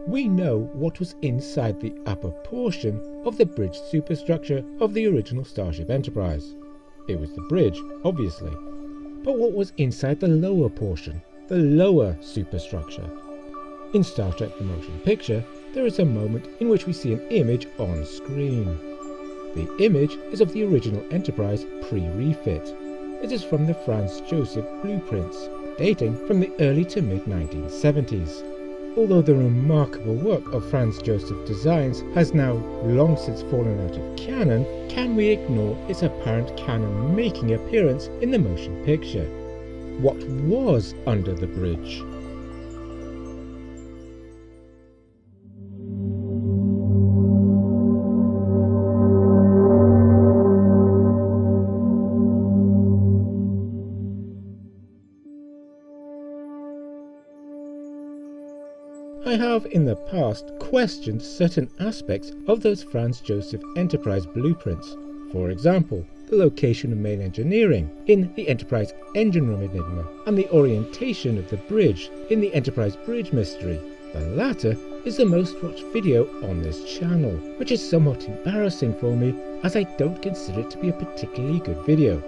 we know what was inside the upper portion of the bridge superstructure of the original Starship Enterprise. It was the bridge, obviously. But what was inside the lower portion, the lower superstructure? In Star Trek the Motion Picture, there is a moment in which we see an image on screen. The image is of the original Enterprise pre-refit. It is from the Franz Joseph blueprints, dating from the early to mid-1970s. Although the remarkable work of Franz Joseph designs has now long since fallen out of canon, can we ignore its apparent canon making appearance in the motion picture? What was under the bridge? I have in the past questioned certain aspects of those Franz Joseph Enterprise blueprints. For example, the location of main engineering in the Enterprise engine room enigma and the orientation of the bridge in the Enterprise bridge mystery. The latter is the most watched video on this channel, which is somewhat embarrassing for me as I don't consider it to be a particularly good video.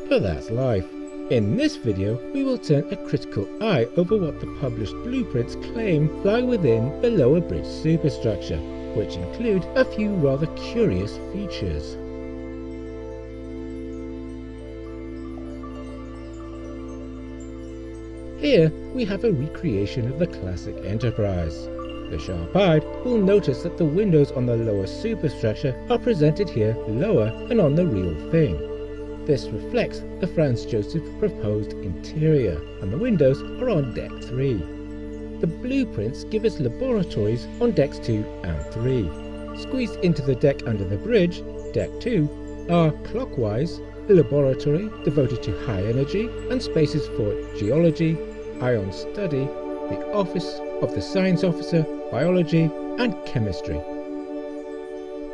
But that's life. In this video, we will turn a critical eye over what the published blueprints claim lie within the lower bridge superstructure, which include a few rather curious features. Here we have a recreation of the classic Enterprise. The sharp-eyed will notice that the windows on the lower superstructure are presented here lower than on the real thing. This reflects the Franz Joseph proposed interior, and the windows are on Deck 3. The blueprints give us laboratories on Decks 2 and 3. Squeezed into the deck under the bridge, Deck 2, are clockwise a laboratory devoted to high energy and spaces for geology, ion study, the office of the science officer, biology and chemistry.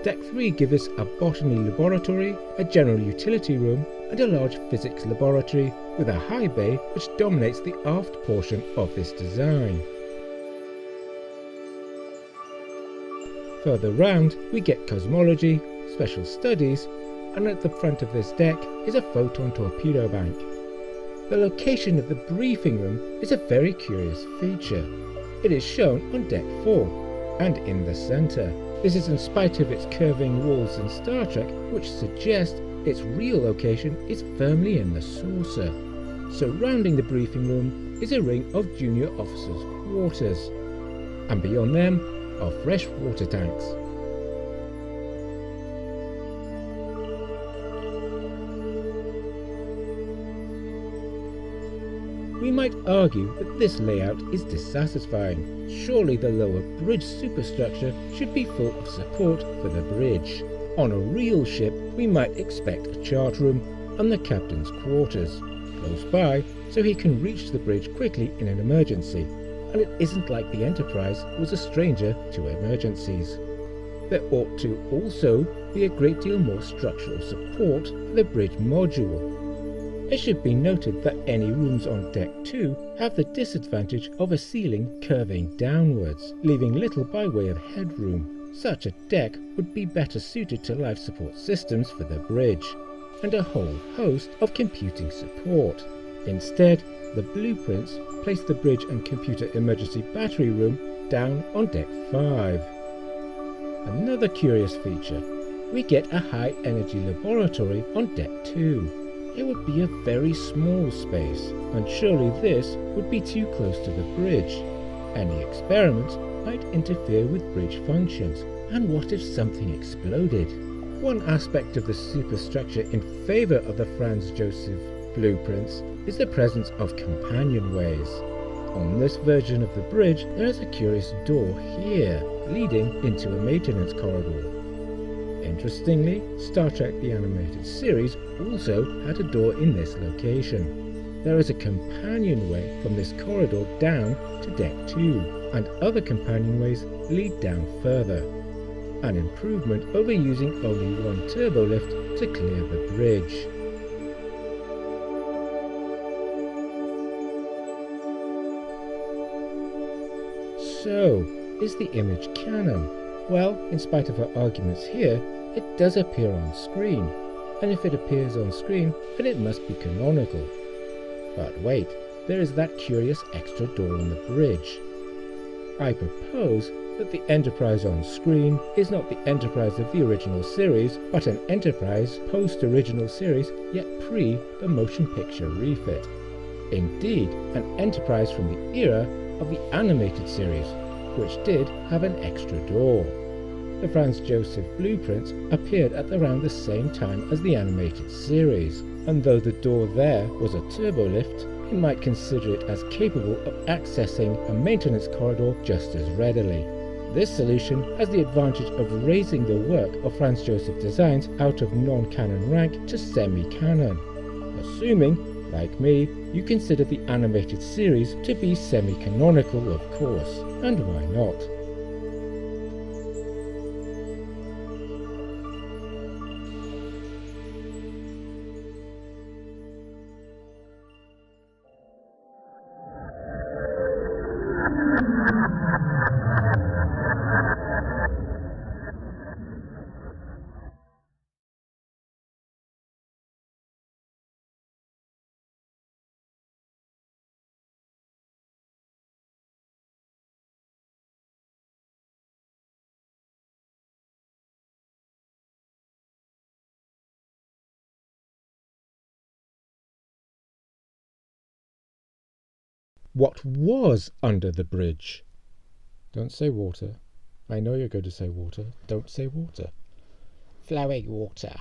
Deck 3 gives us a botany laboratory, a general utility room and a large physics laboratory with a high bay which dominates the aft portion of this design. Further round we get cosmology, special studies, and at the front of this deck is a photon torpedo bank. The location of the briefing room is a very curious feature. It is shown on Deck 4 and in the centre. This is in spite of its curving walls in Star Trek, which suggest its real location is firmly in the saucer. Surrounding the briefing room is a ring of junior officers' quarters, and beyond them are fresh water tanks. We might argue that this layout is dissatisfying. Surely the lower bridge superstructure should be full of support for the bridge. On a real ship, we might expect a chart room and the captain's quarters close by so he can reach the bridge quickly in an emergency, and it isn't like the Enterprise was a stranger to emergencies. There ought to also be a great deal more structural support for the bridge module. It should be noted that any rooms on Deck 2 have the disadvantage of a ceiling curving downwards, leaving little by way of headroom. Such a deck would be better suited to life support systems for the bridge, and a whole host of computing support. Instead, the blueprints place the bridge and computer emergency battery room down on Deck 5. Another curious feature, we get a high energy laboratory on Deck 2. It would be a very small space, and surely this would be too close to the bridge. Any experiments might interfere with bridge functions, and what if something exploded? One aspect of the superstructure in favour of the Franz Joseph blueprints is the presence of companionways. On this version of the bridge, there is a curious door here, leading into a maintenance corridor. Interestingly, Star Trek the Animated Series also had a door in this location. There is a companionway from this corridor down to Deck 2, and other companionways lead down further. An improvement over using only one turbolift to clear the bridge. So, is the image Canon? Well, in spite of our arguments here, it does appear on screen, and if it appears on screen, then it must be canonical. But wait, there is that curious extra door on the bridge. I propose that the Enterprise on screen is not the Enterprise of the original series, but an Enterprise post-original series, yet pre the motion picture refit. Indeed, an Enterprise from the era of the animated series, which did have an extra door. The Franz Joseph blueprints appeared at around the same time as the animated series, and though the door there was a turbolift, we might consider it as capable of accessing a maintenance corridor just as readily. This solution has the advantage of raising the work of Franz Joseph designs out of non-canon rank to semi-canon, assuming, like me, you consider the animated series to be semi-canonical, of course, and why not? What was under the bridge? Don't say water. I know you're going to say water. Don't say water. Flowing water.